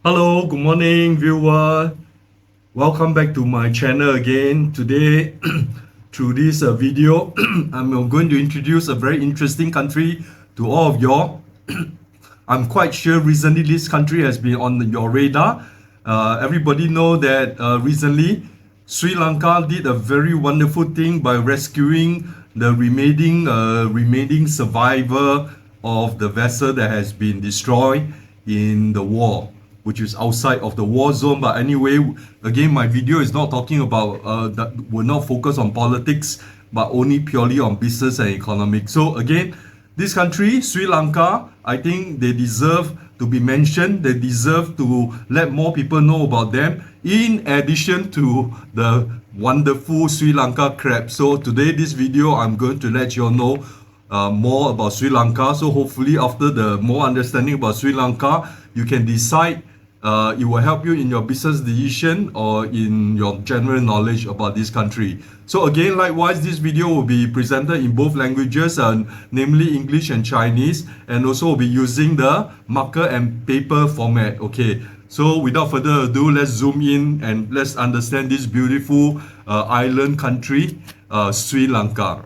Hello, good morning, viewer. Welcome back to my channel again. Today, through this video, I'm going to introduce a very interesting country to all of y'all. I'm quite sure recently this country has been on your radar. Everybody know that recently Sri Lanka did a very wonderful thing by rescuing the remaining survivor of the vessel that has been destroyed in the war, which is outside of the war zone. But anyway, again, my video is not talking about that. We're not focused on politics, but only purely on business and economics. So again, this country, Sri Lanka, I think they deserve to be mentioned. They deserve to let more people know about them, in addition to the wonderful Sri Lanka crab. So today, this video, I'm going to let you all know more about Sri Lanka. So hopefully after the more understanding about Sri Lanka, you can decide it will help you in your business decision or in your general knowledge about this country. So again, likewise, this video will be presented in both languages, namely English and Chinese, and also will be using the marker and paper format. Okay, so without further ado, let's zoom in and let's understand this beautiful island country, Sri Lanka.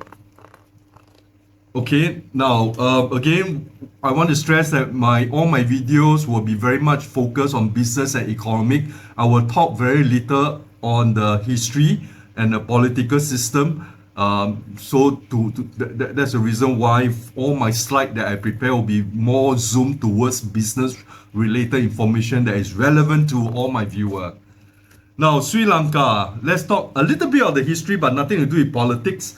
Okay, now again, I want to stress that all my videos will be very much focused on business and economic. I will talk very little on the history and the political system. That's the reason why all my slide that I prepare will be more zoomed towards business related information that is relevant to all my viewers. Now, Sri Lanka, let's talk a little bit of the history, but nothing to do with politics.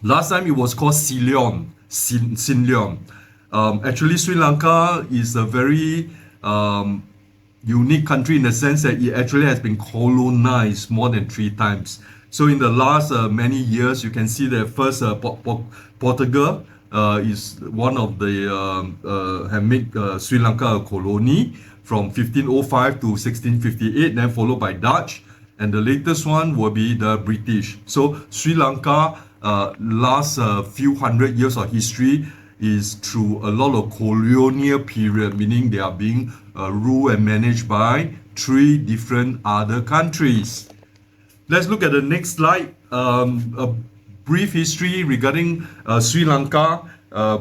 Last time it was called Ceylon. Actually, Sri Lanka is a very unique country in the sense that it actually has been colonized more than 3 times. So in the last many years, you can see that first Portugal is one of the have made Sri Lanka a colony from 1505 to 1658, then followed by Dutch, and the latest one will be the British. So Sri Lanka last few hundred years of history is through a lot of colonial period, meaning they are being ruled and managed by 3 different other countries. Let's look at the next slide. A brief history regarding Sri Lanka.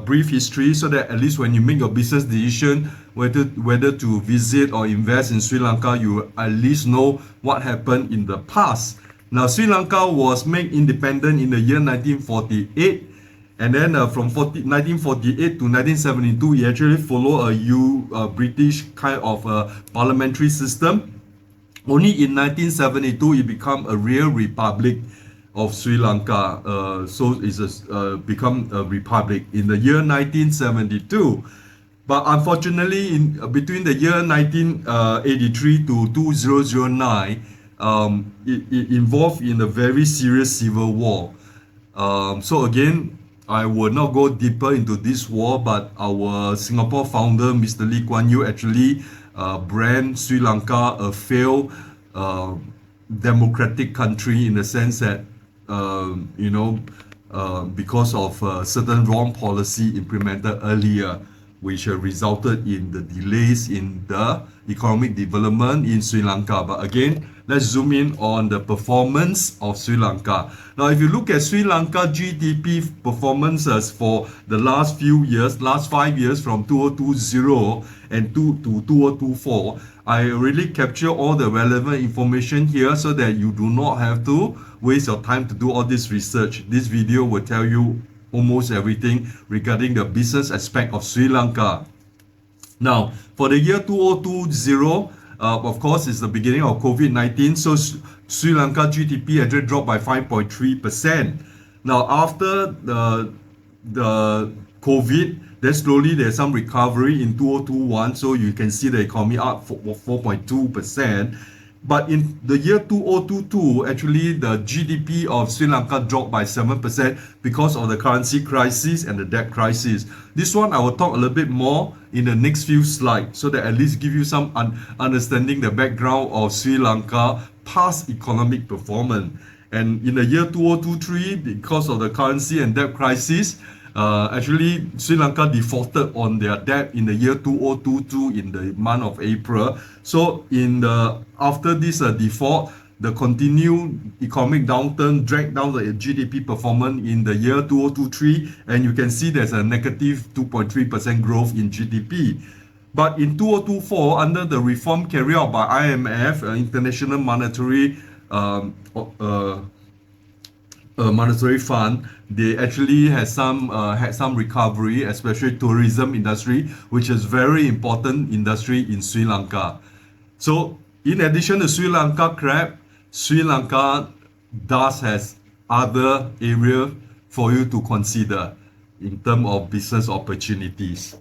Brief history, so that at least when you make your business decision whether to visit or invest in Sri Lanka, you at least know what happened in the past. Now, Sri Lanka was made independent in the year 1948, and then from 1948 to 1972, it actually followed a British kind of parliamentary system. Only in 1972, it became a real republic of Sri Lanka. So it's become a republic in the year 1972. But unfortunately, between the year 1983 to 2009, it involved in a very serious civil war. So again, I will not go deeper into this war, but our Singapore founder, Mr. Lee Kuan Yew, actually brand Sri Lanka a failed democratic country, in the sense that because of certain wrong policy implemented earlier, which resulted in the delays in the economic development in Sri Lanka. But again, let's zoom in on the performance of Sri Lanka. Now, if you look at Sri Lanka GDP performances for the last 5 years from 2020 and to 2024, I really capture all the relevant information here so that you do not have to waste your time to do all this research. This video will tell you almost everything regarding the business aspect of Sri Lanka. Now, for the year 2020, of course, it's the beginning of COVID-19, so Sri Lanka GDP actually dropped by 5.3%. Now, after the COVID, then slowly there's some recovery in 2021, so you can see the economy up 4.2%. But in the year 2022, actually the GDP of Sri Lanka dropped by 7% because of the currency crisis and the debt crisis. This one I will talk a little bit more in the next few slides, so that at least give you some understanding the background of Sri Lanka past economic performance. And in the year 2023, because of the currency and debt crisis, Actually, Sri Lanka defaulted on their debt in the year 2022 in the month of April. So after this default, the continued economic downturn dragged down the GDP performance in the year 2023, and you can see there's a negative 2.3% growth in GDP. But in 2024, under the reform carried out by IMF, International Monetary Fund, they actually had some recovery, especially tourism industry, which is very important industry in Sri Lanka. So in addition to Sri Lanka crab, Sri Lanka does has other area for you to consider in terms of business opportunities.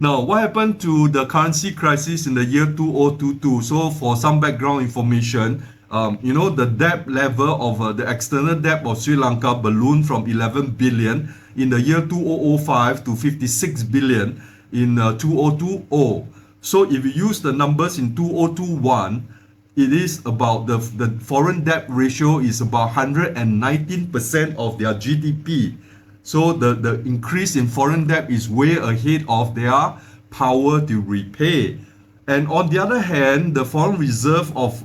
Now, what happened to the currency crisis in the year 2022? So, for some background information, the debt level of the external debt of Sri Lanka ballooned from 11 billion in the year 2005 to 56 billion in 2020. So, if you use the numbers in 2021, it is about the foreign debt ratio is about 119% of their GDP. So the increase in foreign debt is way ahead of their power to repay. And on the other hand, the foreign reserve of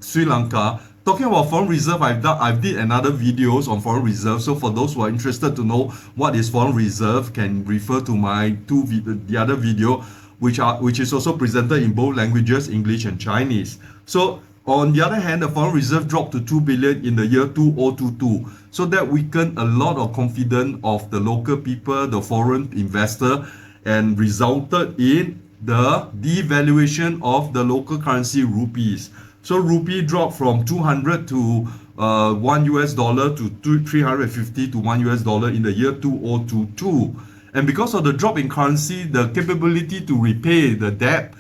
Sri Lanka, talking about foreign reserve, I've did another videos on foreign reserve. So for those who are interested to know what is foreign reserve, can refer to my the other video, which is also presented in both languages, English and Chinese. So on the other hand, the foreign reserve dropped to 2 billion in the year 2022. So that weakened a lot of confidence of the local people, the foreign investor, and resulted in the devaluation of the local currency rupees. So rupee dropped from 200 to $1 to 350 to $1 in the year 2022. And because of the drop in currency, the capability to repay the debt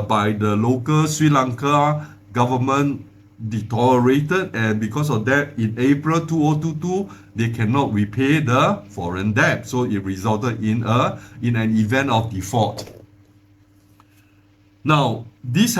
by the local Sri Lanka government deteriorated, and because of that, in April 2022, they cannot repay the foreign debt. So it resulted in an event of default. Now, these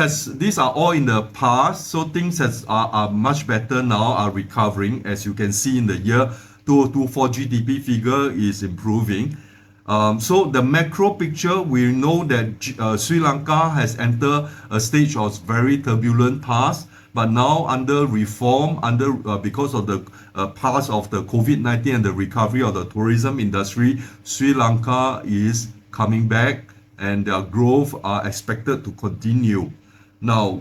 are all in the past, so things are much better now, are recovering. As you can see in the year 2024, GDP figure is improving. So the macro picture, we know that Sri Lanka has entered a stage of very turbulent past, but now under reform, because of the past of the COVID-19 and the recovery of the tourism industry, Sri Lanka is coming back and their growth are expected to continue. Now,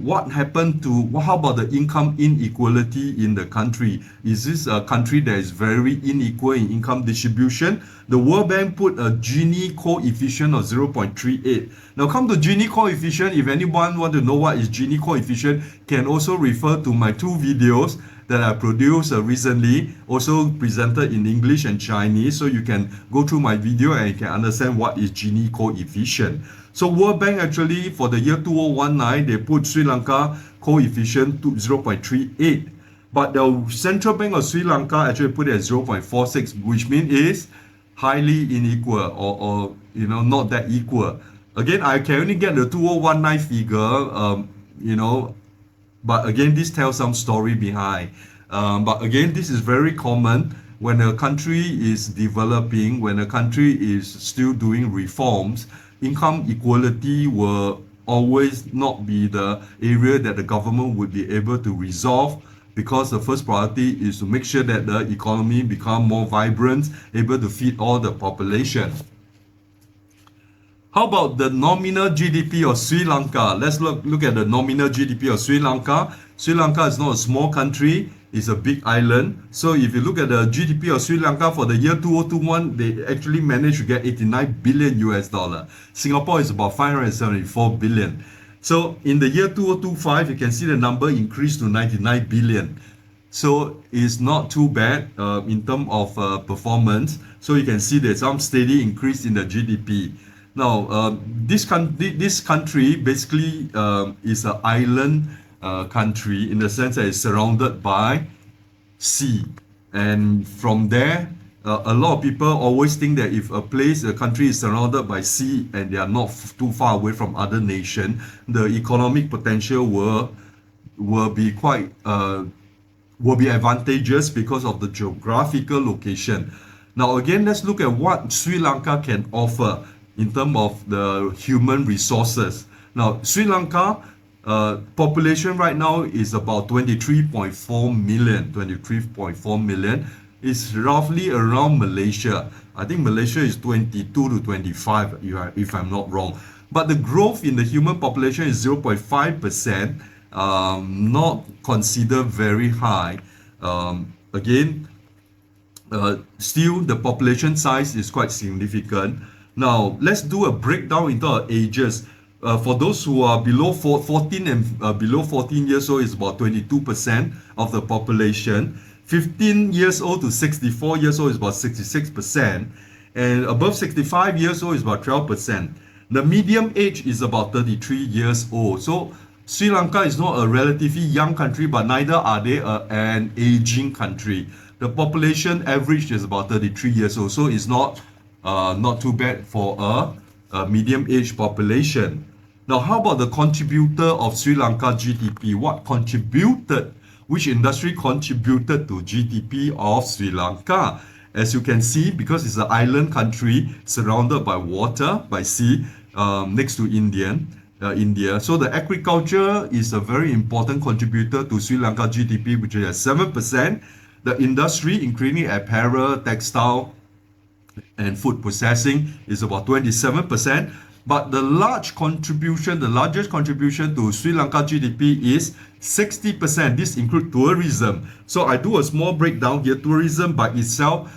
how about the income inequality in the country? Is this a country that is very unequal in income distribution? The World Bank put a Gini coefficient of 0.38. Now, come to Gini coefficient, if anyone want to know what is Gini coefficient, can also refer to my two videos that I produced recently, also presented in English and Chinese, so you can go through my video and you can understand what is Gini coefficient. So World Bank actually, for the year 2019, they put Sri Lanka coefficient to 0.38. But the Central Bank of Sri Lanka actually put it at 0.46, which means is highly unequal or not that equal. Again, I can only get the 2019 figure, but again, this tells some story behind. But again, this is very common when a country is developing, when a country is still doing reforms. Income equality will always not be the area that the government would be able to resolve, because the first priority is to make sure that the economy become more vibrant, able to feed all the population. How about the nominal GDP of Sri Lanka? Let's look at the nominal GDP of Sri Lanka. Sri Lanka is not a small country, it's a big island. So if you look at the GDP of Sri Lanka for the year 2021, they actually managed to get 89 billion US dollar. Singapore is about 574 billion. So in the year 2025, you can see the number increased to 99 billion. So it's not too bad in terms of performance. So you can see there's some steady increase in the GDP. Now, this country basically is an island country in the sense that it's surrounded by sea. And from there, a lot of people always think that if a country is surrounded by sea and they are not too far away from other nations, the economic potential will be quite will be advantageous because of the geographical location. Now again, let's look at what Sri Lanka can offer in terms of the human resources. Now, Sri Lanka population right now is about 23.4 million. 23.4 million is roughly around Malaysia. I think Malaysia is 22 to 25, if I'm not wrong. But the growth in the human population is 0.5%, not considered very high. Again, still the population size is quite significant. Now, let's do a breakdown into our ages. For those who are below 14 and below 14 years old is about 22% of the population. 15 years old to 64 years old is about 66%. And above 65 years old is about 12%. The medium age is about 33 years old. So Sri Lanka is not a relatively young country, but neither are they an aging country. The population average is about 33 years old, so it's not too bad for a medium age population. Now, how about the contributor of Sri Lanka GDP? What contributed? Which industry contributed to GDP of Sri Lanka? As you can see, because it's an island country surrounded by water, by sea, next to India. So the agriculture is a very important contributor to Sri Lanka GDP, which is at 7%. The industry, including apparel, textile, and food processing, is about 27%. But the largest contribution to Sri Lanka GDP is 60%. This includes tourism. So I do a small breakdown here. Tourism by itself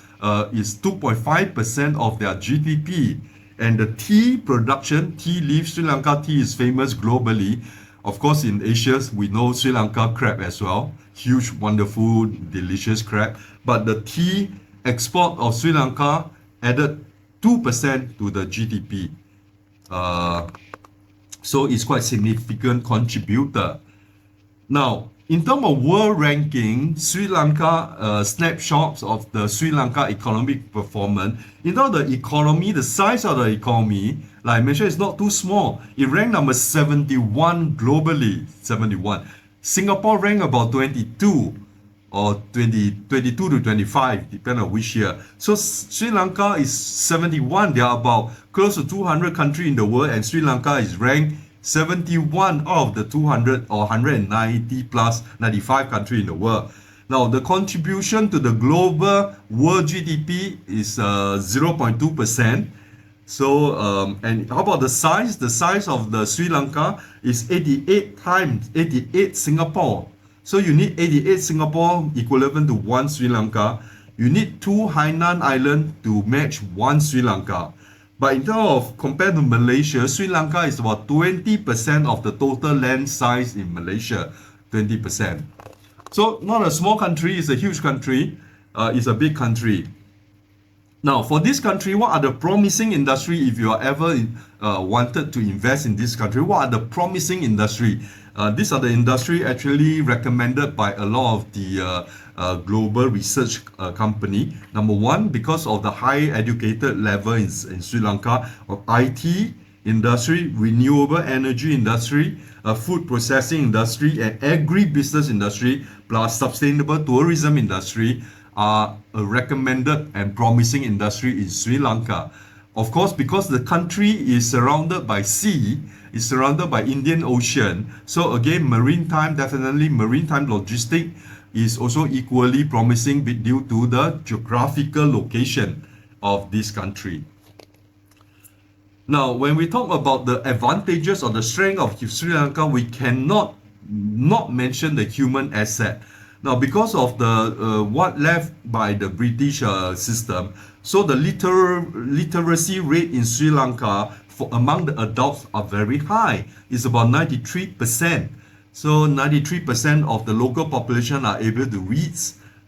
is 2.5% of their GDP. And the tea production, tea leaf, Sri Lanka tea is famous globally. Of course, in Asia, we know Sri Lanka crab as well. Huge, wonderful, delicious crab. But the tea export of Sri Lanka added 2% to the GDP. So it's quite significant contributor. Now, in terms of world ranking, Sri Lanka snapshots of the Sri Lanka economic performance. In terms of the economy, the size of the economy, like I mentioned, is not too small. It ranked number 71 globally. 71. Singapore ranked about 22 or 22 to 25, depending on which year. So Sri Lanka is 71. There are about close to 200 countries in the world, and Sri Lanka is ranked 71 out of the 200 or 190 plus 95 countries in the world. Now, the contribution to the global world GDP is 0.2%. So, and how about the size? The size of the Sri Lanka is 88 Singapore. So you need 88 Singapore equivalent to 1 Sri Lanka. You need 2 Hainan Island to match 1 Sri Lanka. But in terms of compared to Malaysia, Sri Lanka is about 20% of the total land size in Malaysia. 20%. So not a small country, it's a huge country. It's a big country. Now, for this country, what are the promising industry if you are ever wanted to invest in this country? What are the promising industry? These are the industry actually recommended by a lot of the global research company. Number one, because of the high educated level in Sri Lanka, of IT industry, renewable energy industry, food processing industry, and agri-business industry, plus sustainable tourism industry are a recommended and promising industry in Sri Lanka. Of course, because the country is surrounded by sea, is surrounded by Indian Ocean. So again, maritime logistic is also equally promising due to the geographical location of this country. Now, when we talk about the advantages or the strength of Sri Lanka, we cannot not mention the human asset. Now, because of the what left by the British system, so the literacy rate in Sri Lanka among the adults are very high. It's about 93%. So 93% of the local population are able to read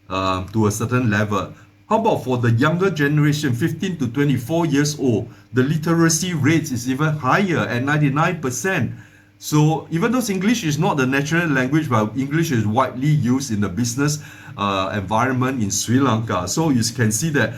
to a certain level. How about for the younger generation, 15 to 24 years old, the literacy rate is even higher at 99%. So even though English is not the national language, but English is widely used in the business environment in Sri Lanka. So you can see that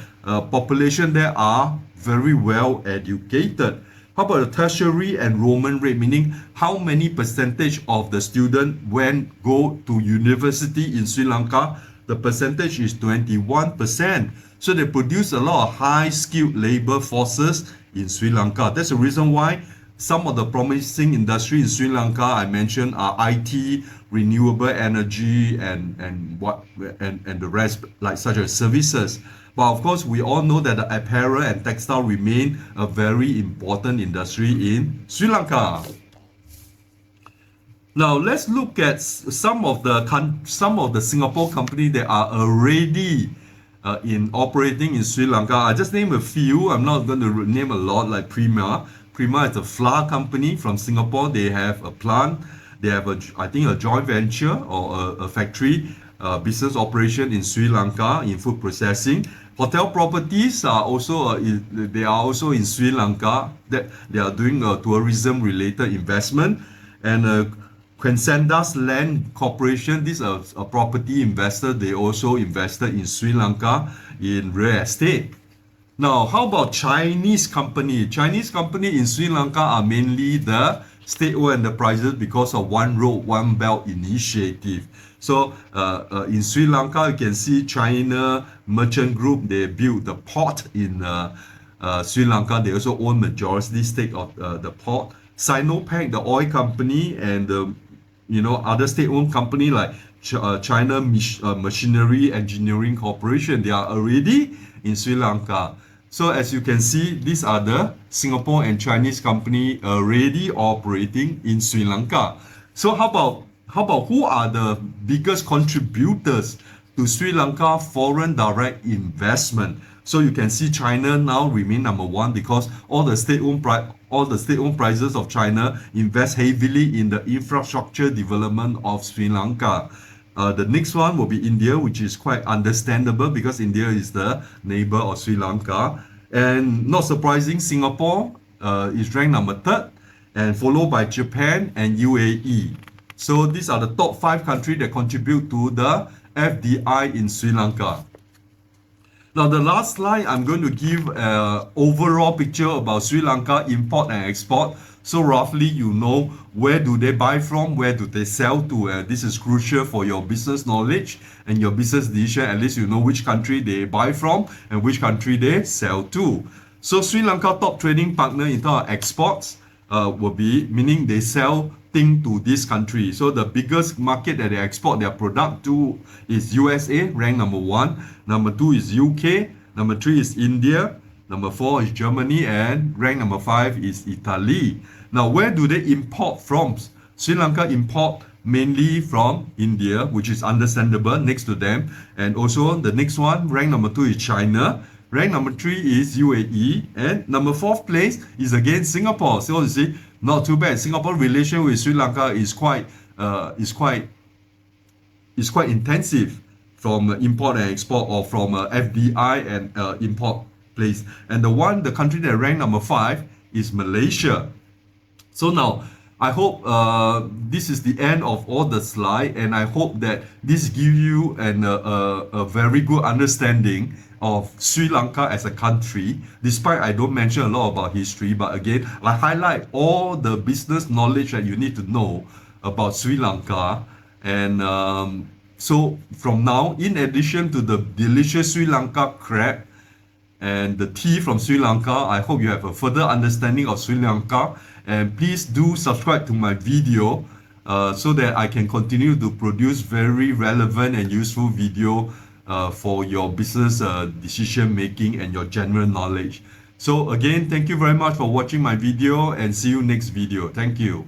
population there are very well educated. How about the tertiary enrollment rate, meaning how many percentage of the student go to university in Sri Lanka? The percentage is 21%. So they produce a lot of high-skilled labor forces in Sri Lanka. That's the reason why some of the promising industry in Sri Lanka I mentioned are IT, renewable energy, and the rest, like such as services. But of course, we all know that the apparel and textile remain a very important industry in Sri Lanka. Now let's look at some of the Singapore companies that are already in operating in Sri Lanka. I just name a few. I'm not going to name a lot, like Prima. Prima is a flour company from Singapore. They have a plant. They have I think a joint venture or a factory business operation in Sri Lanka in food processing. Hotel properties are also they are also in Sri Lanka. That they are doing a tourism related investment. And Quensandas Land Corporation, this is a property investor. They also invested in Sri Lanka in real estate. Now, how about Chinese company? Chinese company in Sri Lanka are mainly the state-owned enterprises because of One Road, One Belt initiative. So in Sri Lanka, you can see China Merchant Group. They built the port in Sri Lanka. They also own majority stake of the port. Sinopec, the oil company, and other state-owned company like China Machinery Engineering Corporation, they are already in Sri Lanka. So as you can see, these are the Singapore and Chinese company already operating in Sri Lanka. So how about who are the biggest contributors to Sri Lanka foreign direct investment? So you can see China now remain number one because all the state-owned prices of China invest heavily in the infrastructure development of Sri Lanka. The next one will be India, which is quite understandable because India is the neighbor of Sri Lanka. And not surprising, Singapore is ranked number third, and followed by Japan and UAE. So these are the top 5 countries that contribute to the FDI in Sri Lanka. Now the last slide, I'm going to give an overall picture about Sri Lanka import and export. So roughly you know where do they buy from, where do they sell to. This is crucial for your business knowledge and your business decision. At least you know which country they buy from and which country they sell to. So Sri Lanka top trading partner in terms of exports will be, meaning they sell thing to this country. So the biggest market that they export their product to is USA, ranked number 1. Number 2 is UK. Number 3 is India. Number 4 is Germany, and ranked number 5 is Italy. Now, where do they import from? Sri Lanka import mainly from India, which is understandable, next to them. And also the next one, ranked number 2 is China. Rank number 3 is UAE, and number 4th place is again Singapore. So you see, not too bad. Singapore relation with Sri Lanka is quite intensive from import and export, or from FDI and import place. And the country that ranked number 5 is Malaysia. So now, I hope this is the end of all the slide, and I hope that this gives you a very good understanding of Sri Lanka as a country. Despite I don't mention a lot about history, but again, I highlight all the business knowledge that you need to know about Sri Lanka. And so from now, in addition to the delicious Sri Lanka crab and the tea from Sri Lanka, I hope you have a further understanding of Sri Lanka. And please do subscribe to my video so that I can continue to produce very relevant and useful video for your business decision making and your general knowledge. So again, thank you very much for watching my video, and see you next video. Thank you.